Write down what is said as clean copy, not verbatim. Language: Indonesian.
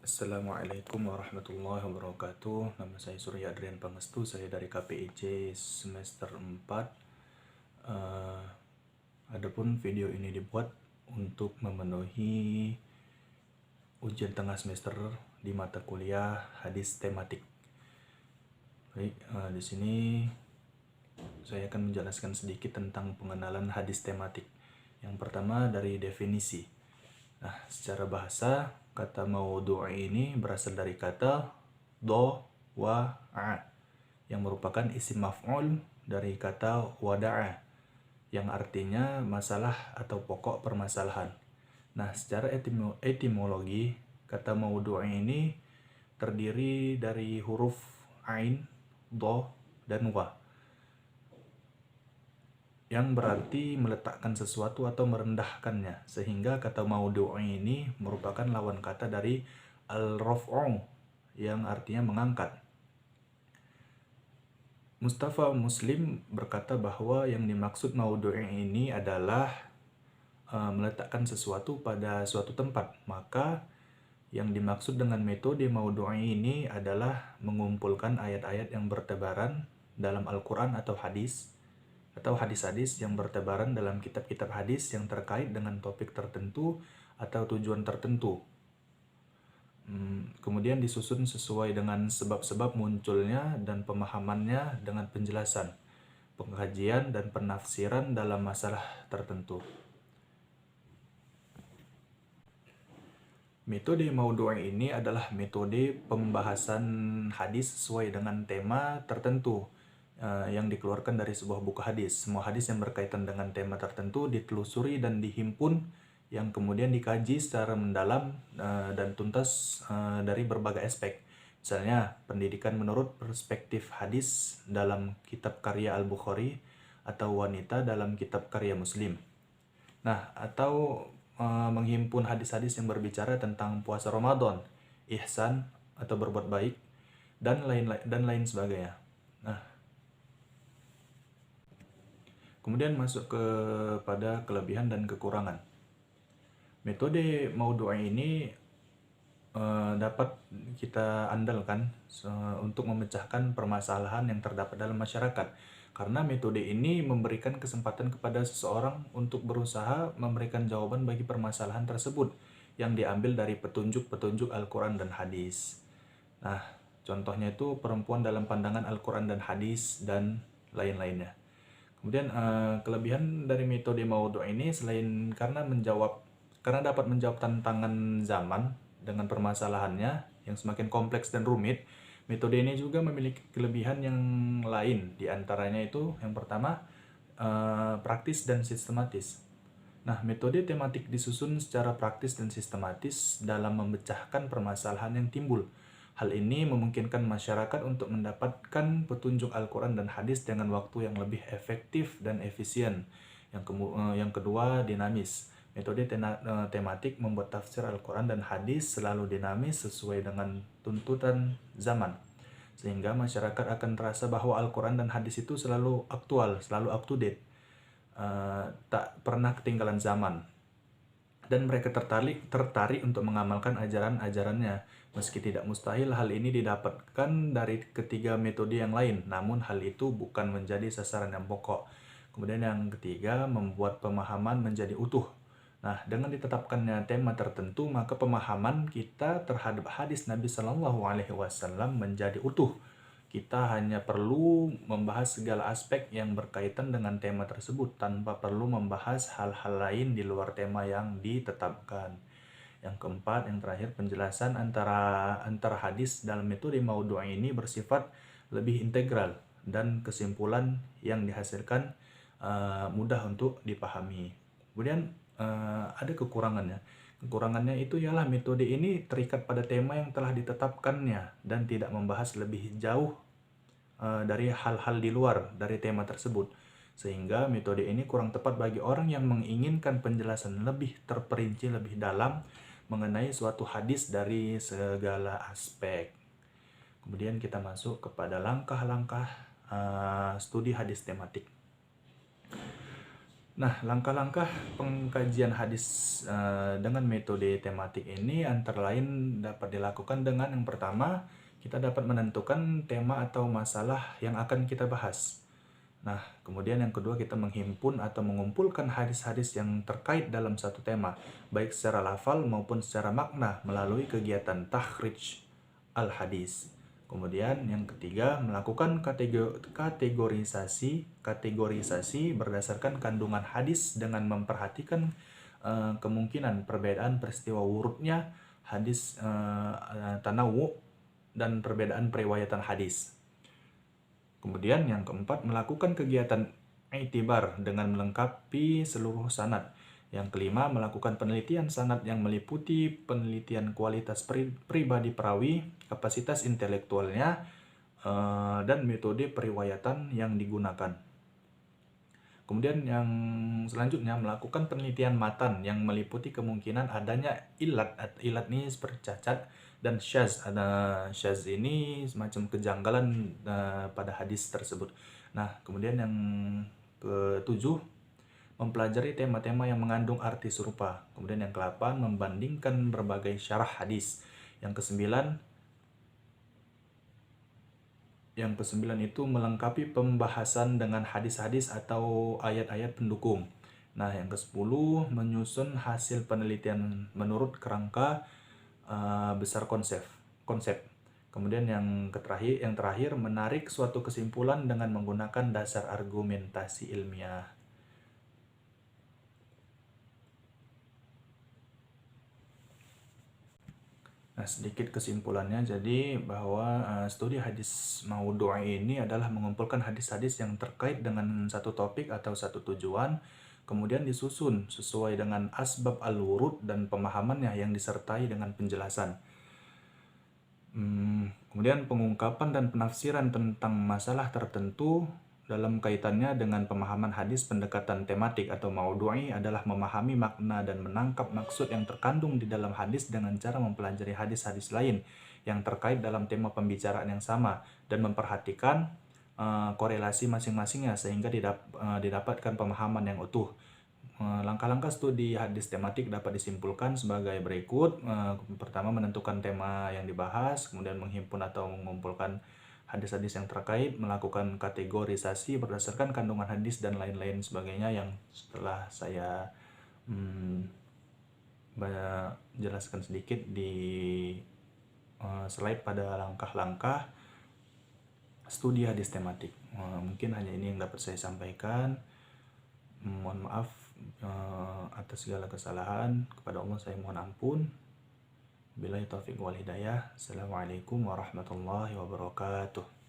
Assalamualaikum warahmatullahi wabarakatuh. Nama saya Surya Adrian Pangestu, saya dari KPIC semester 4. Adapun video ini dibuat untuk memenuhi ujian tengah semester di mata kuliah hadis tematik. Baik, di sini saya akan menjelaskan sedikit tentang pengenalan hadis tematik. Yang pertama dari definisi. Nah, secara bahasa, kata maudhu'i ini berasal dari kata do, wa, a, yang merupakan isim maf'ul dari kata wada'a, yang artinya masalah atau pokok permasalahan. Nah, secara etimologi, kata maudhu'i ini terdiri dari huruf ain, do, dan wa, yang berarti meletakkan sesuatu atau merendahkannya, sehingga kata maudhu'i ini merupakan lawan kata dari al-raf'u yang artinya mengangkat. Mustafa Muslim berkata bahwa yang dimaksud maudhu'i ini adalah meletakkan sesuatu pada suatu tempat. Maka yang dimaksud dengan metode maudhu'i ini adalah mengumpulkan ayat-ayat yang bertebaran dalam Al-Quran atau hadis-hadis yang bertebaran dalam kitab-kitab hadis yang terkait dengan topik tertentu atau tujuan tertentu. Kemudian disusun sesuai dengan sebab-sebab munculnya dan pemahamannya dengan penjelasan, pengkajian, dan penafsiran dalam masalah tertentu. Metode maudhu'i ini adalah metode pembahasan hadis sesuai dengan tema tertentu yang dikeluarkan dari sebuah buku hadis. Semua hadis yang berkaitan dengan tema tertentu ditelusuri dan dihimpun, yang kemudian dikaji secara mendalam dan tuntas dari berbagai aspek. Misalnya, pendidikan menurut perspektif hadis dalam kitab karya Al-Bukhari atau wanita dalam kitab karya Muslim. Nah, atau menghimpun hadis-hadis yang berbicara tentang puasa Ramadan, ihsan atau berbuat baik, dan lain sebagainya. Nah, kemudian masuk kepada kelebihan dan kekurangan. Metode maudhu'i ini dapat kita andalkan untuk memecahkan permasalahan yang terdapat dalam masyarakat, karena metode ini memberikan kesempatan kepada seseorang untuk berusaha memberikan jawaban bagi permasalahan tersebut yang diambil dari petunjuk-petunjuk Al-Quran dan hadis. Nah, contohnya itu perempuan dalam pandangan Al-Quran dan hadis dan lain-lainnya. Kemudian kelebihan dari metode maudhu'i ini selain karena dapat menjawab tantangan zaman dengan permasalahannya yang semakin kompleks dan rumit, metode ini juga memiliki kelebihan yang lain. Di antaranya itu yang pertama, praktis dan sistematis. Nah, metode tematik disusun secara praktis dan sistematis dalam memecahkan permasalahan yang timbul. Hal ini memungkinkan masyarakat untuk mendapatkan petunjuk Al-Quran dan hadis dengan waktu yang lebih efektif dan efisien. Yang kedua, dinamis. Metode tematik membuat tafsir Al-Quran dan hadis selalu dinamis sesuai dengan tuntutan zaman, sehingga masyarakat akan terasa bahwa Al-Quran dan hadis itu selalu aktual, selalu up to date, tak pernah ketinggalan zaman, dan mereka tertarik untuk mengamalkan ajaran-ajarannya. Meski tidak mustahil hal ini didapatkan dari ketiga metode yang lain, namun hal itu bukan menjadi sasaran yang pokok. Kemudian yang ketiga, membuat pemahaman menjadi utuh. Nah, dengan ditetapkannya tema tertentu, maka pemahaman kita terhadap hadis Nabi Shallallahu Alaihi Wasallam menjadi utuh. Kita hanya perlu membahas segala aspek yang berkaitan dengan tema tersebut tanpa perlu membahas hal-hal lain di luar tema yang ditetapkan. Yang keempat, yang terakhir, penjelasan antara hadis dalam metode maudhu'i ini bersifat lebih integral dan kesimpulan yang dihasilkan mudah untuk dipahami. Kemudian ada kekurangannya. Kekurangannya itu ialah metode ini terikat pada tema yang telah ditetapkannya dan tidak membahas lebih jauh dari hal-hal di luar dari tema tersebut. Sehingga metode ini kurang tepat bagi orang yang menginginkan penjelasan lebih terperinci, lebih dalam mengenai suatu hadis dari segala aspek. Kemudian kita masuk kepada langkah-langkah studi hadis tematik. Nah, langkah-langkah pengkajian hadis dengan metode tematik ini antara lain dapat dilakukan dengan yang pertama, kita dapat menentukan tema atau masalah yang akan kita bahas. Nah, kemudian yang kedua kita menghimpun atau mengumpulkan hadis-hadis yang terkait dalam satu tema, baik secara lafal maupun secara makna melalui kegiatan takhrij al-hadis. Kemudian yang ketiga, melakukan kategorisasi berdasarkan kandungan hadis dengan memperhatikan kemungkinan perbedaan peristiwa wurudnya hadis tanawu dan perbedaan periwayatan hadis. Kemudian yang keempat, melakukan kegiatan i'tibar dengan melengkapi seluruh sanad. Yang kelima, melakukan penelitian sanad yang meliputi penelitian kualitas pribadi perawi, kapasitas intelektualnya, dan metode periwayatan yang digunakan. Kemudian yang selanjutnya, melakukan penelitian matan yang meliputi kemungkinan adanya ilat. Ilat ini seperti cacat, dan syaz. Syaz ini semacam kejanggalan pada hadis tersebut. Nah, kemudian yang ketujuh, mempelajari tema-tema yang mengandung arti serupa. Kemudian yang ke-8, membandingkan berbagai syarah hadis. Yang ke-9 itu melengkapi pembahasan dengan hadis-hadis atau ayat-ayat pendukung. Nah, yang ke-10, menyusun hasil penelitian menurut kerangka besar konsep. Kemudian yang terakhir, menarik suatu kesimpulan dengan menggunakan dasar argumentasi ilmiah. Nah, sedikit kesimpulannya jadi bahwa studi hadis maudhu' ini adalah mengumpulkan hadis-hadis yang terkait dengan satu topik atau satu tujuan, kemudian disusun sesuai dengan asbab al-wurud dan pemahamannya yang disertai dengan penjelasan. Kemudian pengungkapan dan penafsiran tentang masalah tertentu dalam kaitannya dengan pemahaman hadis. Pendekatan tematik atau maudhu'i adalah memahami makna dan menangkap maksud yang terkandung di dalam hadis dengan cara mempelajari hadis-hadis lain yang terkait dalam tema pembicaraan yang sama dan memperhatikan korelasi masing-masingnya sehingga didapatkan pemahaman yang utuh. Langkah-langkah studi hadis tematik dapat disimpulkan sebagai berikut. Pertama, menentukan tema yang dibahas, kemudian menghimpun atau mengumpulkan hadis-hadis yang terkait, melakukan kategorisasi berdasarkan kandungan hadis dan lain-lain sebagainya yang setelah saya jelaskan sedikit di slide pada langkah-langkah studi hadis tematik. Mungkin hanya ini yang dapat saya sampaikan. Mohon maaf atas segala kesalahan. Kepada Allah saya mohon ampun. Billahi taufiq wal hidayah. Assalamualaikum warahmatullahi wabarakatuh.